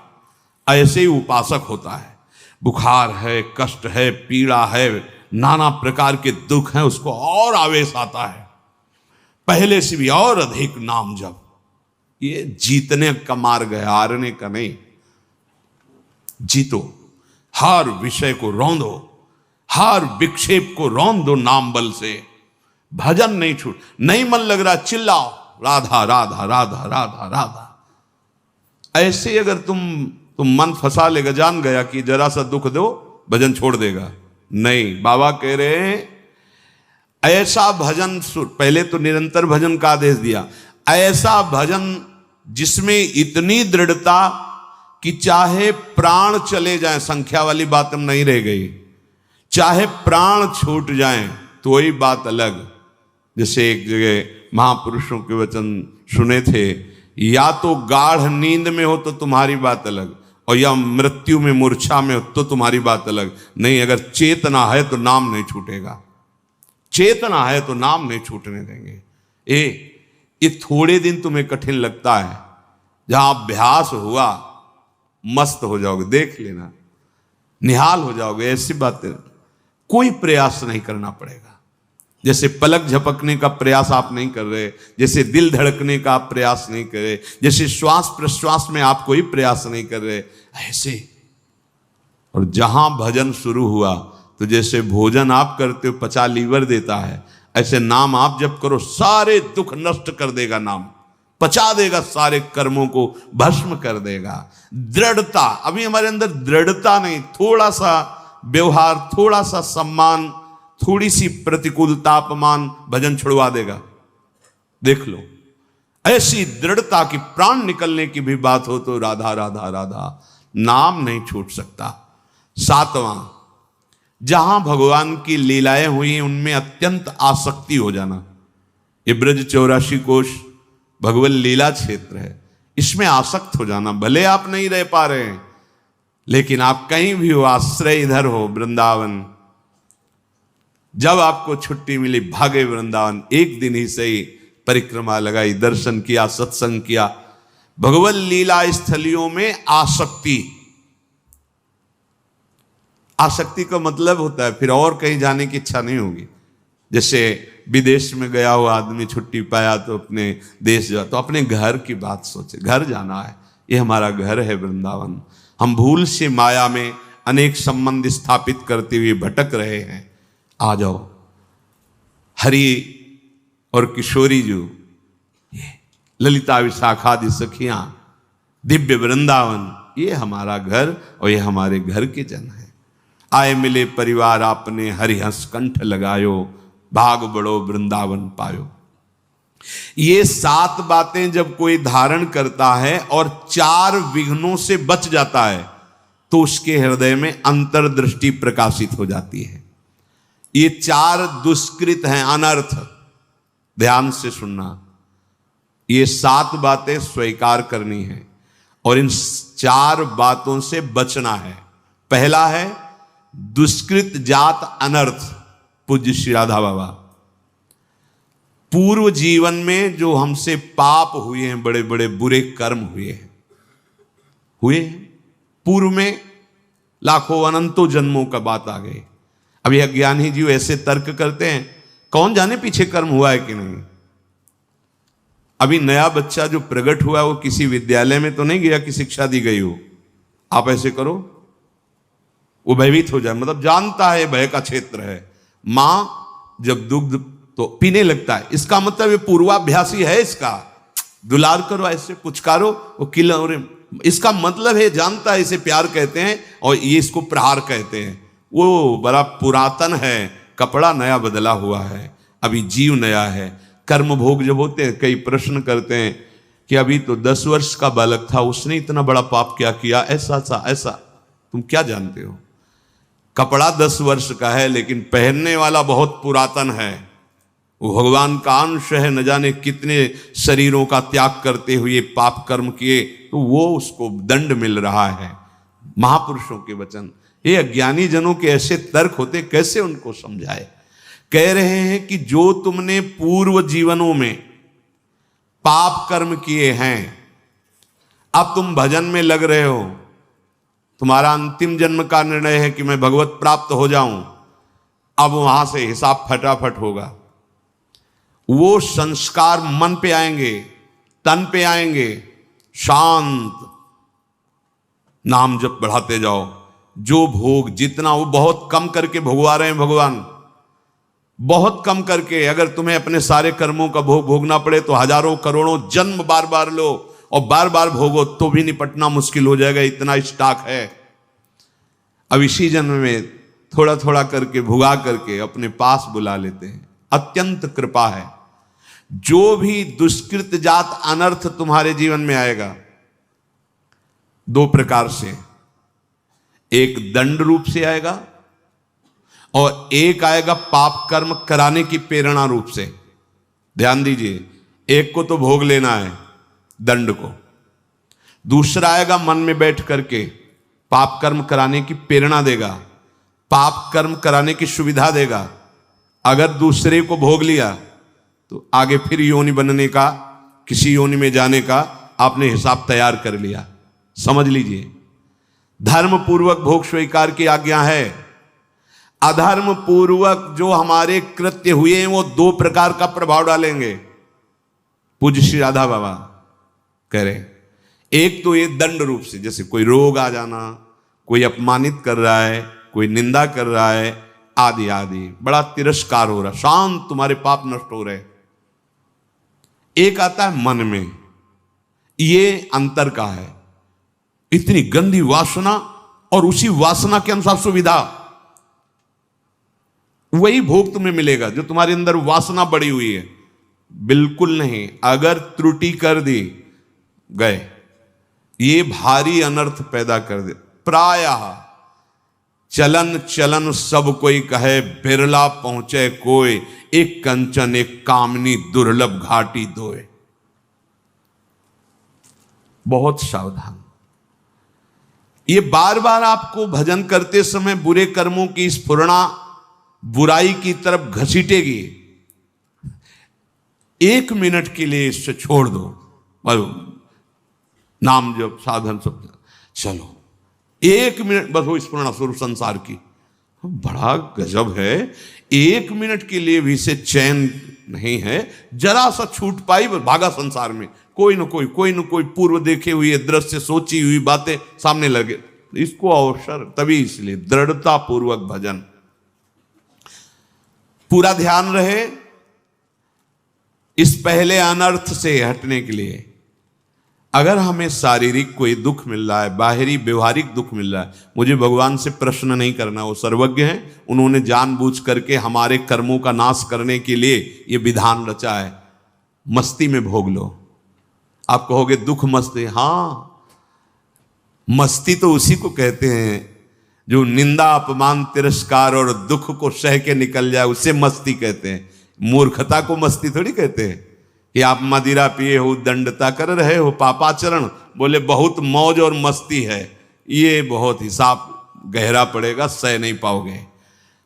ऐसे ही उपासक होता है, बुखार है, कष्ट है, पीड़ा है, नाना प्रकार के दुख हैं, उसको और आवेश आता है, पहले से भी और अधिक नाम जप। ये जीतने का मार्ग है, हारने का नहीं। जीतो, हर विषय को रौंदो, हर विक्षेप को रौंद दो नाम बल से। भजन नहीं छूट, नहीं मन लग रहा चिल्लाओ राधा राधा राधा राधा राधा। ऐसे अगर तुम मन फंसा लेगा, जान गया कि जरा सा दुख दो भजन छोड़ देगा, नहीं। बाबा कह रहे हैं ऐसा भजन, पहले तो निरंतर भजन का आदेश दिया, ऐसा भजन जिसमें इतनी दृढ़ता कि चाहे प्राण चले जाएं, संख्या वाली बात हम नहीं रह गई, चाहे प्राण छूट जाएं तो वही बात अलग। जैसे एक जगह महापुरुषों के वचन सुने थे, या तो गाढ़ नींद में हो तो तुम्हारी बात अलग, और या मृत्यु में मूर्छा में हो तो तुम्हारी बात अलग। नहीं, अगर चेतना है तो नाम नहीं छूटेगा, चेतना है तो नाम नहीं छूटने देंगे। ये थोड़े दिन तुम्हें कठिन लगता है, जहां अभ्यास हुआ मस्त हो जाओगे, देख लेना, निहाल हो जाओगे। ऐसी बातें कोई प्रयास नहीं करना पड़ेगा। जैसे पलक झपकने का प्रयास आप नहीं कर रहे, जैसे दिल धड़कने का आप प्रयास नहीं कर रहे, जैसे श्वास प्रश्वास में आप कोई प्रयास नहीं कर रहे, ऐसे। और जहां भजन शुरू हुआ तो जैसे भोजन आप करते हो पचा लीवर देता है, ऐसे नाम आप जब करो सारे दुख नष्ट कर देगा, नाम पचा देगा, सारे कर्मों को भस्म कर देगा। दृढ़ता, अभी हमारे अंदर दृढ़ता नहीं, थोड़ा सा व्यवहार, थोड़ा सा सम्मान, थोड़ी सी प्रतिकूलता, अपमान, भजन छुड़वा देगा। देख लो, ऐसी दृढ़ता की प्राण निकलने की भी बात हो तो राधा राधा राधा, नाम नहीं छूट सकता। सातवां, जहां भगवान की लीलाएं हुई उनमें अत्यंत आसक्ति हो जाना। ये ब्रज 84 कोश भगवत लीला क्षेत्र है, इसमें आसक्त हो जाना। भले आप नहीं रह पा रहे हैं, लेकिन आप कहीं भी हो, आश्रय इधर हो वृंदावन। जब आपको छुट्टी मिली भागे वृंदावन, एक दिन ही सही परिक्रमा लगाई, दर्शन किया, सत्संग किया। भगवत लीला स्थलियों में आसक्ति, आसक्ति का मतलब होता है फिर और कहीं जाने की इच्छा नहीं होगी। जैसे विदेश में गया हुआ आदमी छुट्टी पाया तो अपने देश जा, तो अपने घर की बात सोचे, घर जाना है, ये हमारा घर है वृंदावन। हम भूल से माया में अनेक संबंध स्थापित करते हुए भटक रहे हैं। आ जाओ, हरि और किशोरी जो ये ललिता विशाखादि सखियां, दिव्य वृंदावन, ये हमारा घर और ये हमारे घर के जन है। आए मिले परिवार आपने, हरि हंस कंठ लगायो, भाग बड़ो वृंदावन पायो। ये 7 बातें जब कोई धारण करता है और 4 विघ्नों से बच जाता है तो उसके हृदय में अंतर्दृष्टि प्रकाशित हो जाती है। ये 4 दुष्कृत हैं, अनर्थ, ध्यान से सुनना। ये 7 बातें स्वीकार करनी है और इन 4 बातों से बचना है। पहला है दुष्कृत जात अनर्थ। पूज्य श्री राधा बाबा, पूर्व जीवन में जो हमसे पाप हुए हैं, बड़े बड़े बुरे कर्म हुए हैं, पूर्व में लाखों अनंतों जन्मों का बात आ गई। अब यह अज्ञानी जीव ऐसे तर्क करते हैं, कौन जाने पीछे कर्म हुआ है कि नहीं। अभी नया बच्चा जो प्रकट हुआ वो किसी विद्यालय में तो नहीं गया कि शिक्षा दी गई हो, आप ऐसे करो, वो भयभीत हो जाए, मतलब जानता है भय का क्षेत्र है। मां जब दुग्ध तो पीने लगता है, इसका मतलब ये पूर्वाभ्यासी है इसका, दुलार करो, ऐसे पुचकारो, वो किलौरे, इसका मतलब है जानता है इसे प्यार कहते हैं और ये इसको प्रहार कहते हैं। वो बड़ा पुरातन है, कपड़ा नया बदला हुआ है, अभी जीव नया है। कर्म भोग जब होते हैं, कई प्रश्न करते हैं कि अभी तो 10 वर्ष का बालक था, उसने इतना बड़ा पाप क्या किया, ऐसा। तुम क्या जानते हो? कपड़ा 10 वर्ष का है लेकिन पहनने वाला बहुत पुरातन है। वो भगवान का अंश है, न जाने कितने शरीरों का त्याग करते हुए पाप कर्म किए, तो वो उसको दंड मिल रहा है। महापुरुषों के वचन, ये अज्ञानी जनों के ऐसे तर्क होते, कैसे उनको समझाए? कह रहे हैं कि जो तुमने पूर्व जीवनों में पाप कर्म किए हैं, अब तुम भजन में लग रहे हो, तुम्हारा अंतिम जन्म का निर्णय है कि मैं भगवत प्राप्त हो जाऊं, अब वहां से हिसाब फटाफट होगा। वो संस्कार मन पे आएंगे, तन पे आएंगे, शांत नाम जप बढ़ाते जाओ। जो भोग जितना, वो बहुत कम करके भोगवा रहे हैं भगवान, बहुत कम करके। अगर तुम्हें अपने सारे कर्मों का भोग भोगना पड़े तो हजारों करोड़ों जन्म बार बार लो और बार बार भोगो तो भी निपटना मुश्किल हो जाएगा, इतना स्टॉक है। अब इसी जन्म में थोड़ा थोड़ा करके भुगा करके अपने पास बुला लेते हैं। अत्यंत कृपा है। जो भी दुष्कृत जात अनर्थ तुम्हारे जीवन में आएगा, 2 प्रकार से, एक दंड रूप से आएगा और एक आएगा पाप कर्म कराने की प्रेरणा रूप से। ध्यान दीजिए, एक को तो भोग लेना है दंड को, दूसरा आएगा मन में बैठ करके पाप कर्म कराने की प्रेरणा देगा, पाप कर्म कराने की सुविधा देगा। अगर दूसरे को भोग लिया तो आगे फिर योनि बनने का, किसी योनि में जाने का आपने हिसाब तैयार कर लिया। समझ लीजिए, धर्म पूर्वक भोग स्वीकार की आज्ञा है। अधर्म पूर्वक जो हमारे कृत्य हुए हैं वो 2 प्रकार का प्रभाव डालेंगे। पूज्य श्री राधा बाबा कह रहे, एक तो ये दंड रूप से, जैसे कोई रोग आ जाना, कोई अपमानित कर रहा है, कोई निंदा कर रहा है, आदि आदि, बड़ा तिरस्कार हो रहा, शांत तुम्हारे पाप नष्ट हो रहे। एक आता है मन में, ये अंतर का है, इतनी गंदी वासना और उसी वासना के अनुसार सुविधा, वही भोग तुम्हें मिलेगा जो तुम्हारे अंदर वासना बढ़ी हुई है। बिल्कुल नहीं, अगर त्रुटि कर दी गए, ये भारी अनर्थ पैदा कर दे। प्रायः चलन चलन सब कोई कहे, बिरला पहुंचे कोई, एक कंचन एक कामनी दुर्लभ घाटी दोए। बहुत सावधान। ये बार बार आपको भजन करते समय बुरे कर्मों की स्फुरणा बुराई की तरफ घसीटेगी। 1 मिनट के लिए इससे छोड़ दो, नाम जप साधन सब चलो, 1 मिनट बस वो स्फुरणा स्वरूप संसार की, बड़ा गजब है। 1 मिनट के लिए भी इसे चैन नहीं है, जरा सा छूट पाई भागा संसार में, कोई न कोई पूर्व देखे हुए दृश्य, सोची हुई बातें सामने लगे, इसको अवसर। तभी इसलिए दृढ़ता पूर्वक भजन, पूरा ध्यान रहे इस पहले अनर्थ से हटने के लिए। अगर हमें शारीरिक कोई दुख मिल रहा है, बाहरी व्यवहारिक दुख मिल रहा है, मुझे भगवान से प्रश्न नहीं करना, वो सर्वज्ञ हैं, उन्होंने जानबूझ करके हमारे कर्मों का नाश करने के लिए ये विधान रचा है। मस्ती में भोग लो। आप कहोगे दुख मस्ती, हाँ, मस्ती तो उसी को कहते हैं जो निंदा अपमान तिरस्कार और दुख को सह के निकल जाए, उसे मस्ती कहते हैं। मूर्खता को मस्ती थोड़ी कहते हैं कि आप मदिरा पिए हो, दंडता कर रहे हो, पापाचरण, बोले बहुत मौज और मस्ती है, ये बहुत हिसाब गहरा पड़ेगा, सह नहीं पाओगे।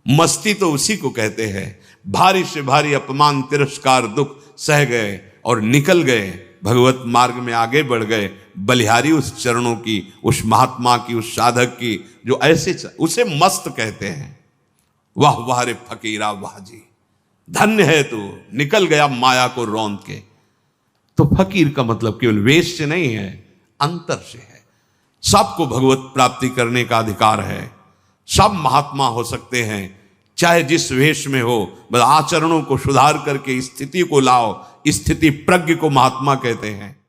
मस्ती तो उसी को कहते हैं, भारी से भारी अपमान तिरस्कार दुख सह गए और निकल गए, भगवत मार्ग में आगे बढ़ गए, बलिहारी उस चरणों की, उस महात्मा की, उस साधक की, जो ऐसे उसे मस्त कहते हैं। वाह वाह रे फकीरा वाह जी, धन्य है तू, निकल गया माया को रौंद के। तो फकीर का मतलब केवल वेश से नहीं है, अंतर से है। सबको भगवत प्राप्ति करने का अधिकार है, सब महात्मा हो सकते हैं, चाहे जिस वेश में हो, बस आचरणों को सुधार करके स्थिति को लाओ। स्थिति प्रज्ञ को महात्मा कहते हैं।